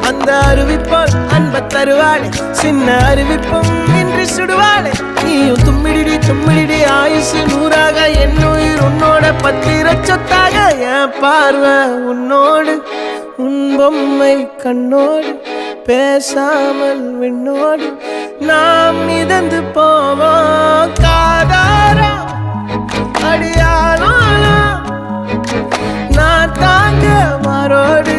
அந்த அறிவிப்பால் அன்ப தருவாளே சின்ன அறிவிப்பும் இன்றி சுடுவாளே நீயும் தும்மிடி தும்மிடி ஆயுசு நூறாக என்னுயிர் உன்னோட பத்திர சொத்தாக என் பார்வை உன்னோடு உன் பொம்மை கண்ணோடு பேசாமல் விண்ணோடு நாம் மிதந்து போவோம் காதாரா அடியாளோ நான் தாங்க மாறோடு